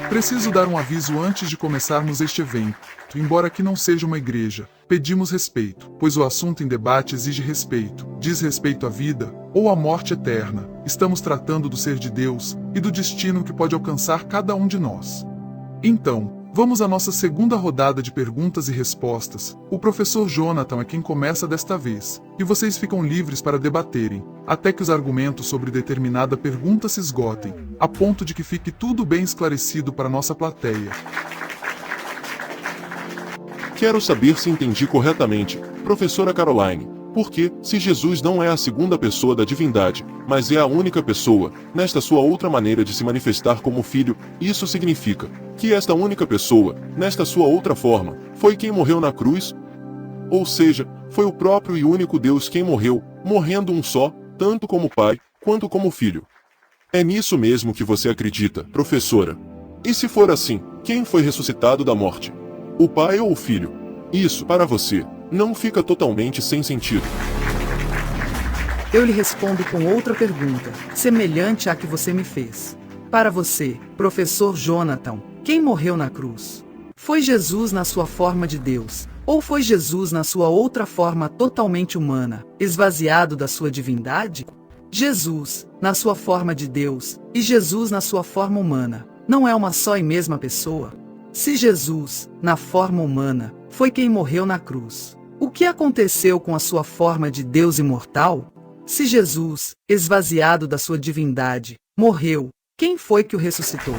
Preciso dar um aviso antes de começarmos este evento. Embora aqui não seja uma igreja, pedimos respeito, pois o assunto em debate exige respeito, diz respeito à vida ou à morte eterna. Estamos tratando do ser de Deus e do destino que pode alcançar cada um de nós. Então, vamos à nossa segunda rodada de perguntas e respostas. O professor Jonathan é quem começa desta vez, e vocês ficam livres para debaterem, até que os argumentos sobre determinada pergunta se esgotem, a ponto de que fique tudo bem esclarecido para nossa plateia. Quero saber se entendi corretamente, professora Caroline, porque, se Jesus não é a segunda pessoa da divindade, mas é a única pessoa, nesta sua outra maneira de se manifestar como filho, isso significa que esta única pessoa, nesta sua outra forma, foi quem morreu na cruz? Ou seja, foi o próprio e único Deus quem morreu, morrendo um só, tanto como Pai, quanto como Filho. É nisso mesmo que você acredita, professora? E se for assim, quem foi ressuscitado da morte? O Pai ou o Filho? Isso, para você, não fica totalmente sem sentido. Eu lhe respondo com outra pergunta, semelhante à que você me fez. Para você, professor Jonathan, quem morreu na cruz? Foi Jesus na sua forma de Deus, ou foi Jesus na sua outra forma totalmente humana, esvaziado da sua divindade? Jesus, na sua forma de Deus, e Jesus na sua forma humana, não é uma só e mesma pessoa? Se Jesus, na forma humana, foi quem morreu na cruz, o que aconteceu com a sua forma de Deus imortal? Se Jesus, esvaziado da sua divindade, morreu, quem foi que o ressuscitou?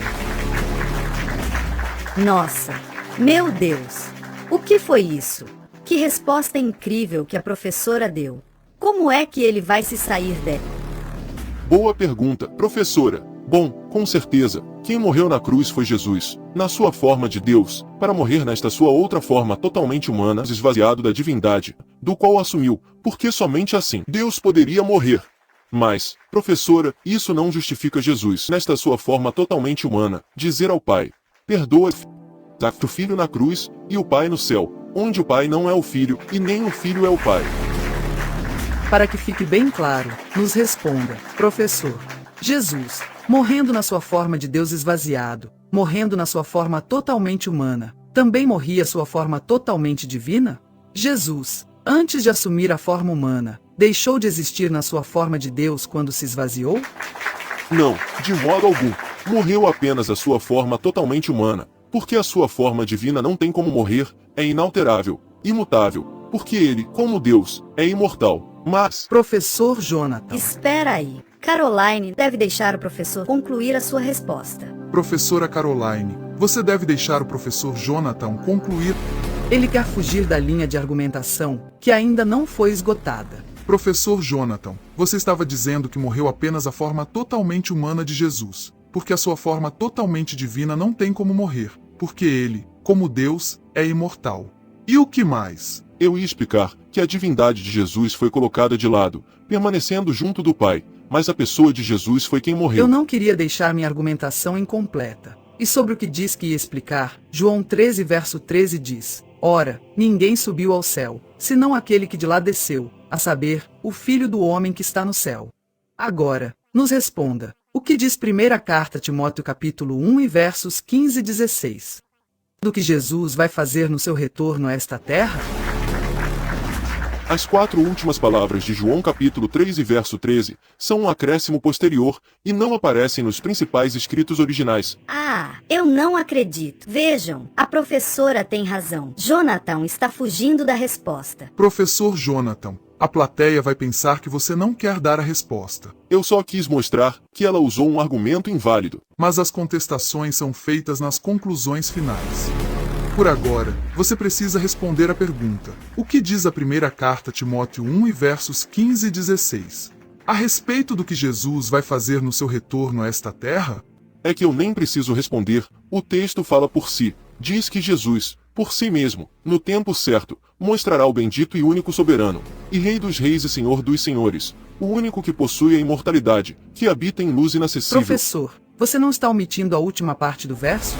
Nossa, meu Deus! O que foi isso? Que resposta incrível que a professora deu! Como é que ele vai se sair dela? Boa pergunta, professora. Bom, com certeza, quem morreu na cruz foi Jesus, na sua forma de Deus, para morrer nesta sua outra forma totalmente humana, esvaziado da divindade, do qual assumiu, porque somente assim Deus poderia morrer. Mas, professora, isso não justifica Jesus, nesta sua forma totalmente humana, dizer ao Pai: perdoa o Filho na cruz, e o Pai no céu, onde o Pai não é o Filho, e nem o Filho é o Pai. Para que fique bem claro, nos responda, professor. Jesus, morrendo na sua forma de Deus esvaziado, morrendo na sua forma totalmente humana, também morria sua forma totalmente divina? Jesus, antes de assumir a forma humana, deixou de existir na sua forma de Deus quando se esvaziou? Não, de modo algum. Morreu apenas a sua forma totalmente humana, porque a sua forma divina não tem como morrer, é inalterável, imutável, porque ele, como Deus, é imortal. Mas, professor Jonathan, espera aí. Caroline deve deixar o professor concluir a sua resposta. Professora Caroline, você deve deixar o professor Jonathan concluir. Ele quer fugir da linha de argumentação, que ainda não foi esgotada. Professor Jonathan, você estava dizendo que morreu apenas a forma totalmente humana de Jesus, porque a sua forma totalmente divina não tem como morrer, porque ele, como Deus, é imortal. E o que mais? Eu ia explicar que a divindade de Jesus foi colocada de lado, permanecendo junto do Pai, mas a pessoa de Jesus foi quem morreu. Eu não queria deixar minha argumentação incompleta. E sobre o que diz que ia explicar, João 13 verso 13 diz: ora, ninguém subiu ao céu, senão aquele que de lá desceu, a saber, o Filho do homem que está no céu. Agora, nos responda, o que diz primeira carta a Timóteo capítulo 1 e versos 15 e 16? Do que Jesus vai fazer no seu retorno a esta terra? As 4 últimas palavras de João capítulo 3 e verso 13 são um acréscimo posterior e não aparecem nos principais escritos originais. Ah, eu não acredito. Vejam, a professora tem razão. Jonathan está fugindo da resposta. Professor Jonathan, a plateia vai pensar que você não quer dar a resposta. Eu só quis mostrar que ela usou um argumento inválido. Mas as contestações são feitas nas conclusões finais. Por agora, você precisa responder a pergunta: o que diz a primeira carta a Timóteo 1 e versos 15 e 16? A respeito do que Jesus vai fazer no seu retorno a esta terra? É que eu nem preciso responder, o texto fala por si. Diz que Jesus, por si mesmo, no tempo certo, mostrará o bendito e único soberano, e Rei dos reis e Senhor dos senhores, o único que possui a imortalidade, que habita em luz inacessível. Professor, você não está omitindo a última parte do verso?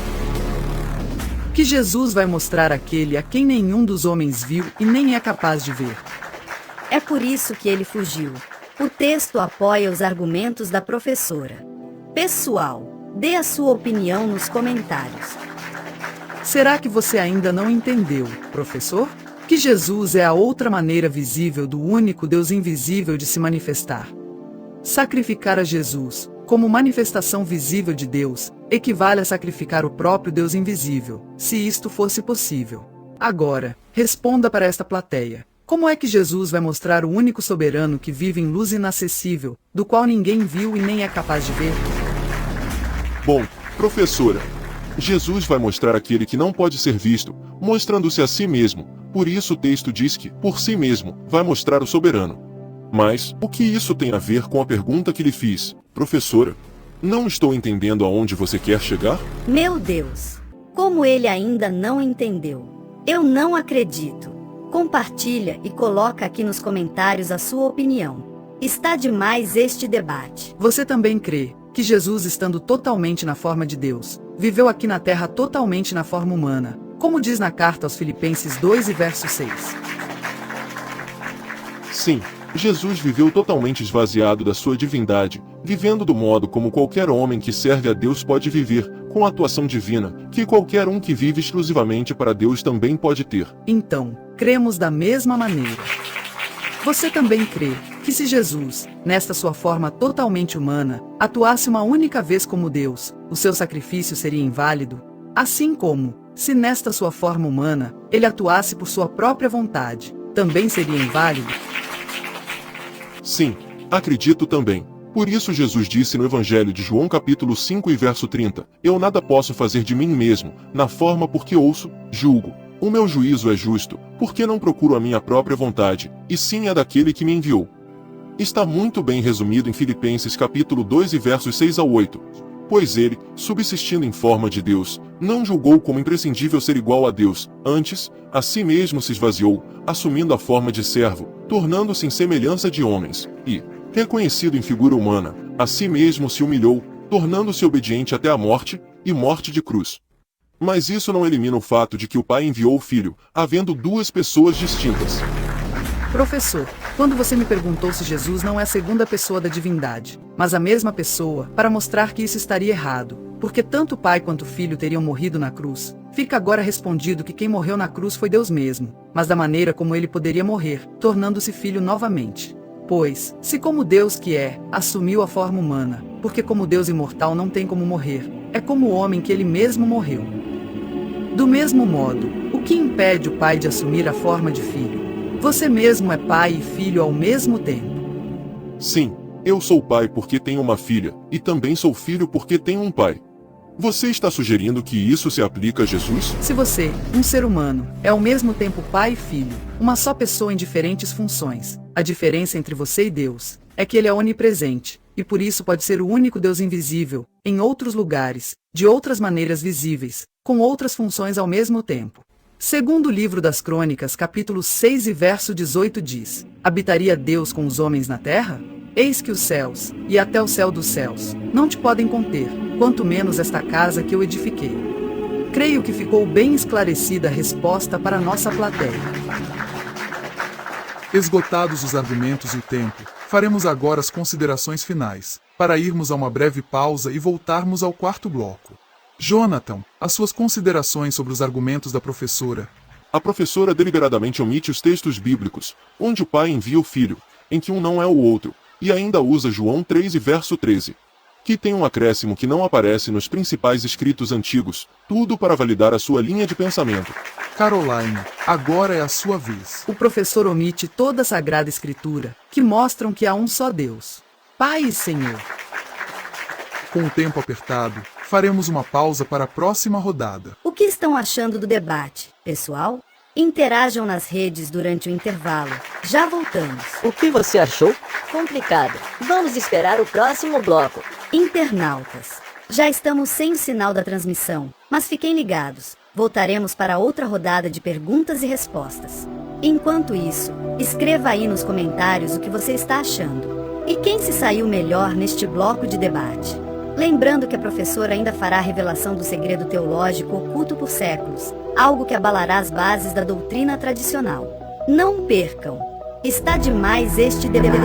Que Jesus vai mostrar aquele a quem nenhum dos homens viu e nem é capaz de ver. É por isso que ele fugiu. O texto apoia os argumentos da professora. Pessoal, Dê a sua opinião nos comentários. Será que você ainda não entendeu, professor? Que Jesus é a outra maneira visível do único Deus invisível de se manifestar. Sacrificar a Jesus, como manifestação visível de Deus, equivale a sacrificar o próprio Deus invisível, se isto fosse possível. Agora, responda para esta plateia. Como é que Jesus vai mostrar o único soberano que vive em luz inacessível, do qual ninguém viu e nem é capaz de ver? Bom, professora, Jesus vai mostrar aquele que não pode ser visto, mostrando-se a si mesmo. Por isso o texto diz que, por si mesmo, vai mostrar o soberano. Mas, o que isso tem a ver com a pergunta que lhe fiz, professora? Não estou entendendo aonde você quer chegar? Meu Deus! Como ele ainda não entendeu? Eu não acredito. Compartilha e coloca aqui nos comentários a sua opinião. Está demais este debate. Você também crê que Jesus, estando totalmente na forma de Deus, viveu aqui na Terra totalmente na forma humana, como diz na carta aos Filipenses 2 e verso 6. Sim, Jesus viveu totalmente esvaziado da sua divindade, vivendo do modo como qualquer homem que serve a Deus pode viver, com a atuação divina, que qualquer um que vive exclusivamente para Deus também pode ter. Então, cremos da mesma maneira. Você também crê que se Jesus, nesta sua forma totalmente humana, atuasse uma única vez como Deus, o seu sacrifício seria inválido? Assim como, se nesta sua forma humana, ele atuasse por sua própria vontade, também seria inválido? Sim, acredito também. Por isso Jesus disse no Evangelho de João capítulo 5 e verso 30, Eu nada posso fazer de mim mesmo, na forma porque ouço, julgo. O meu juízo é justo, porque não procuro a minha própria vontade, e sim a daquele que me enviou. Está muito bem resumido em Filipenses capítulo 2 e versos 6 ao 8. Pois ele, subsistindo em forma de Deus, não julgou como imprescindível ser igual a Deus, antes, a si mesmo se esvaziou, assumindo a forma de servo, tornando-se em semelhança de homens, e, reconhecido em figura humana, a si mesmo se humilhou, tornando-se obediente até a morte, e morte de cruz. Mas isso não elimina o fato de que o Pai enviou o Filho, havendo duas pessoas distintas. Professor, quando você me perguntou se Jesus não é a segunda pessoa da divindade, mas a mesma pessoa, para mostrar que isso estaria errado, porque tanto o Pai quanto o Filho teriam morrido na cruz, fica agora respondido que quem morreu na cruz foi Deus mesmo, mas da maneira como ele poderia morrer, tornando-se filho novamente. Pois, se como Deus que é, assumiu a forma humana, porque como Deus imortal não tem como morrer, é como o homem que ele mesmo morreu. Do mesmo modo, o que impede o Pai de assumir a forma de filho? Você mesmo é pai e filho ao mesmo tempo. Sim, eu sou pai porque tenho uma filha, e também sou filho porque tenho um pai. Você está sugerindo que isso se aplica a Jesus? Se você, um ser humano, é ao mesmo tempo pai e filho, uma só pessoa em diferentes funções, a diferença entre você e Deus é que ele é onipresente, e por isso pode ser o único Deus invisível, em outros lugares, de outras maneiras visíveis, com outras funções ao mesmo tempo. Segundo o livro das Crônicas, capítulo 6 e verso 18 diz, Habitaria Deus com os homens na terra? Eis que os céus, e até o céu dos céus, não te podem conter, quanto menos esta casa que eu edifiquei. Creio que ficou bem esclarecida a resposta para a nossa plateia. Esgotados os argumentos e o tempo, faremos agora as considerações finais, para irmos a uma breve pausa e voltarmos ao quarto bloco. Jonathan, as suas considerações sobre os argumentos da professora. A professora deliberadamente omite os textos bíblicos, onde o pai envia o filho, em que um não é o outro, e ainda usa João 3 e verso 13, que tem um acréscimo que não aparece nos principais escritos antigos, tudo para validar a sua linha de pensamento. Caroline, agora é a sua vez. O professor omite toda a Sagrada Escritura, que mostram que há um só Deus, Pai e Senhor. Com o tempo apertado, faremos uma pausa para a próxima rodada. O que estão achando do debate, pessoal? Interajam nas redes durante o intervalo. Já voltamos. O que você achou? Complicado. Vamos esperar o próximo bloco. Internautas, já estamos sem o sinal da transmissão, mas fiquem ligados. Voltaremos para outra rodada de perguntas e respostas. Enquanto isso, escreva aí nos comentários o que você está achando. E quem se saiu melhor neste bloco de debate? Lembrando que a professora ainda fará a revelação do segredo teológico oculto por séculos, algo que abalará as bases da doutrina tradicional. Não percam! Está demais este debate.